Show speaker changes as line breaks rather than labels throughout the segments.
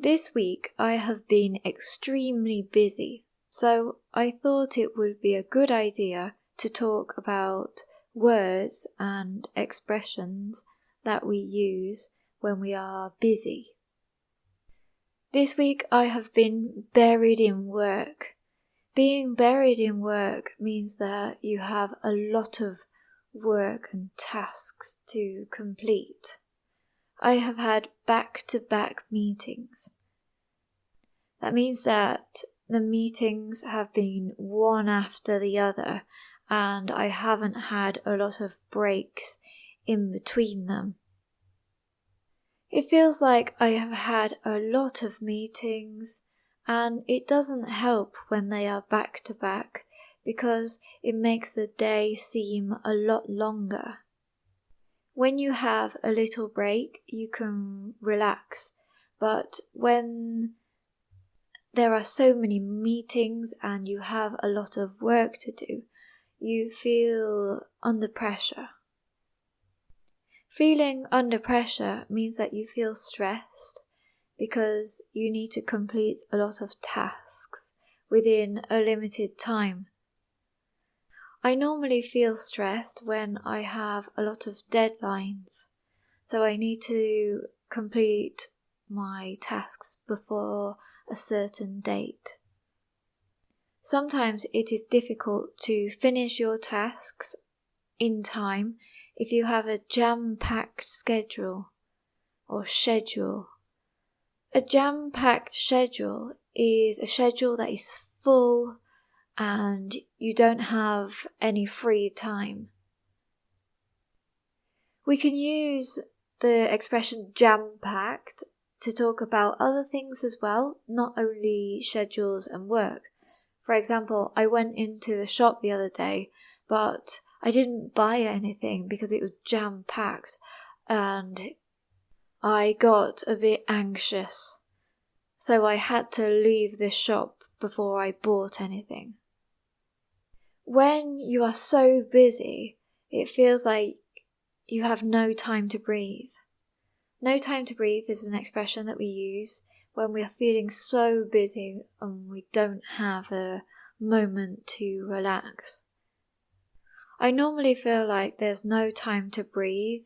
This week I have been extremely busy, so I thought it would be a good idea to talk about words and expressions that we use when we are busy. This week I have been buried in work. Being buried in work means that you have a lot of work and tasks to complete. I have had back-to-back meetings. That means that the meetings have been one after the other, and I haven't had a lot of breaks in between them. It feels like I have had a lot of meetings, and it doesn't help when they are back-to-back because it makes the day seem a lot longer. When you have a little break, you can relax, but when there are so many meetings and you have a lot of work to do, you feel under pressure. Feeling under pressure means that you feel stressed because you need to complete a lot of tasks within a limited time. I normally feel stressed when I have a lot of deadlines, so I need to complete my tasks before a certain date. Sometimes it is difficult to finish your tasks in time if you have a jam-packed schedule or schedule. A jam-packed schedule is a schedule that is full and you don't have any free time. We can use the expression jam-packed to talk about other things as well, not only schedules and work. For example, I went into the shop the other day, but I didn't buy anything because it was jam-packed and I got a bit anxious. So I had to leave the shop before I bought anything. When you are so busy, it feels like you have no time to breathe. No time to breathe is an expression that we use when we are feeling so busy and we don't have a moment to relax. I normally feel like there's no time to breathe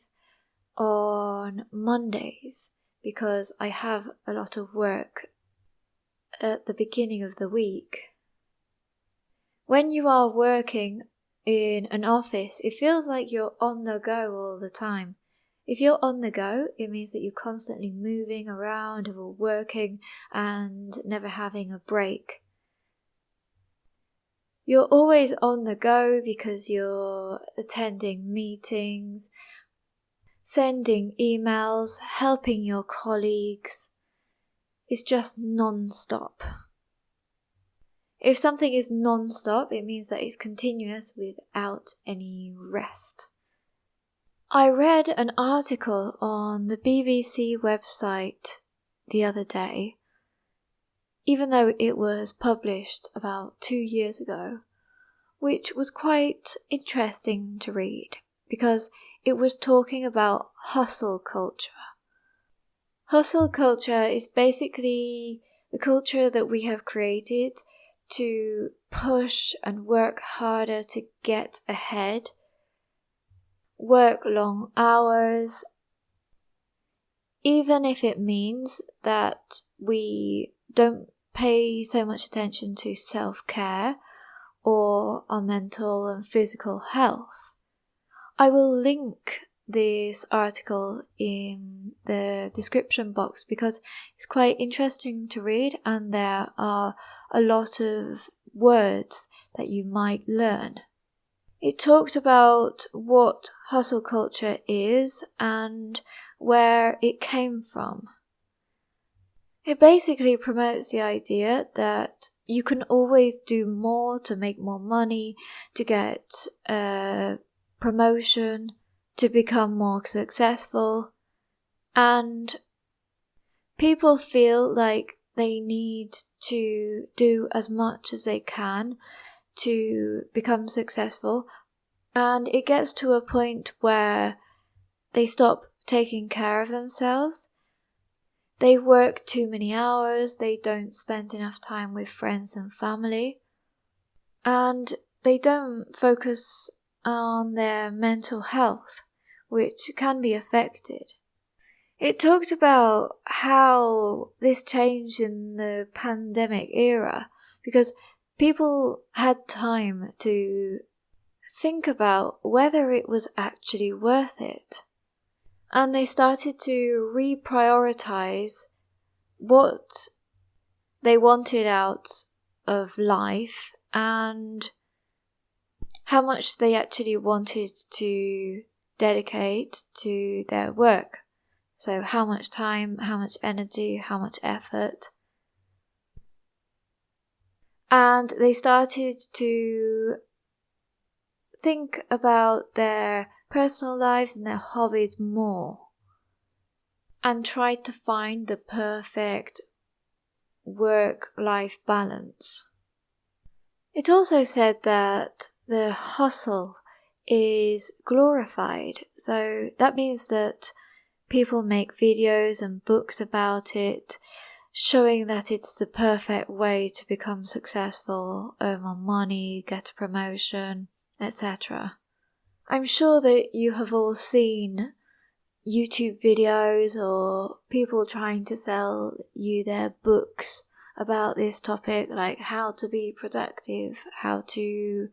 on Mondays because I have a lot of work at the beginning of the week. When you are working in an office, it feels like you're on the go all the time. If you're on the go, it means that you're constantly moving around or working and never having a break. You're always on the go because you're attending meetings, sending emails, helping your colleagues. It's just non-stop. If something is non-stop, it means that it's continuous without any rest. I read an article on the BBC website the other day, even though it was published about 2 years ago, which was quite interesting to read because it was talking about hustle culture. Hustle culture is basically the culture that we have created to push and work harder to get ahead, work long hours, even if it means that we don't pay so much attention to self-care or our mental and physical health. I will link this article in the description box because it's quite interesting to read and there are a lot of words that you might learn. It talked about what hustle culture is and where it came from. It basically promotes the idea that you can always do more to make more money, to get a promotion, to become more successful, and people feel like they need to do as much as they can to become successful, and it gets to a point where they stop taking care of themselves. they work too many hours, they don't spend enough time with friends and family, and they don't focus on their mental health, which can be affected. It talked about how this changed in the pandemic era because people had time to think about whether it was actually worth it. And they started to reprioritize what they wanted out of life and how much they actually wanted to dedicate to their work. So how much time, how much energy, how much effort. And they started to think about their personal lives and their hobbies more and tried to find the perfect work-life balance. It also said that the hustle is glorified, so that means that people make videos and books about it, showing that it's the perfect way to become successful, earn more money, get a promotion, etc. I'm sure that you have all seen YouTube videos or people trying to sell you their books about this topic, like how to be productive, how to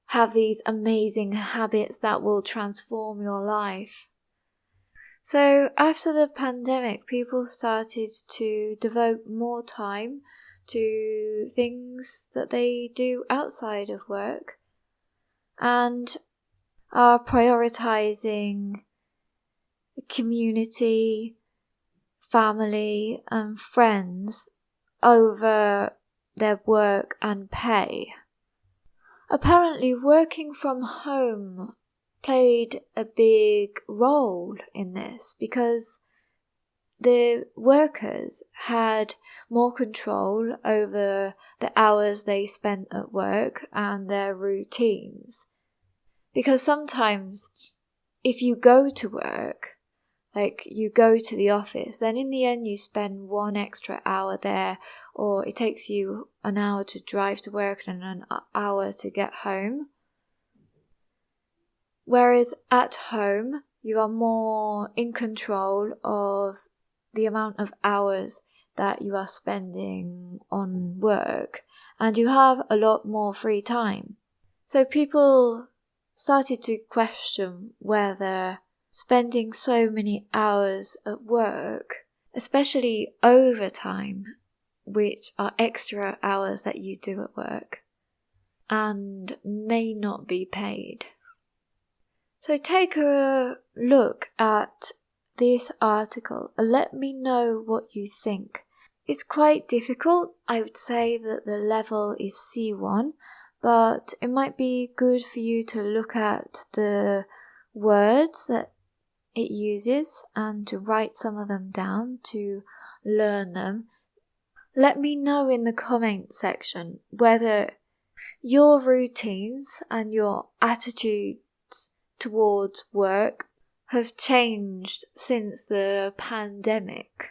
have these amazing habits that will transform your life. So after the pandemic, people started to devote more time to things that they do outside of work and are prioritizing community, family and friends over their work and pay. Apparently, working from home played a big role in this because the workers had more control over the hours they spent at work and their routines. Because sometimes if you go to work, like you go to the office, then in the end you spend 1 extra hour there, or it takes you an hour to drive to work and an hour to get home. Whereas at home, you are more in control of the amount of hours that you are spending on work, and you have a lot more free time. So people started to question whether spending so many hours at work, especially overtime, which are extra hours that you do at work, and may not be paid. So take a look at this article and let me know what you think. It's quite difficult. I would say that the level is C1, but it might be good for you to look at the words that it uses and to write some of them down to learn them. Let me know in the comment section whether your routines and your attitudes towards work have changed since the pandemic.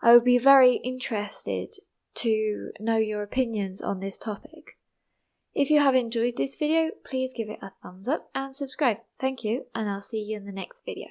I would be very interested to know your opinions on this topic. If you have enjoyed this video, please give it a thumbs up and subscribe. Thank you, and I'll see you in the next video.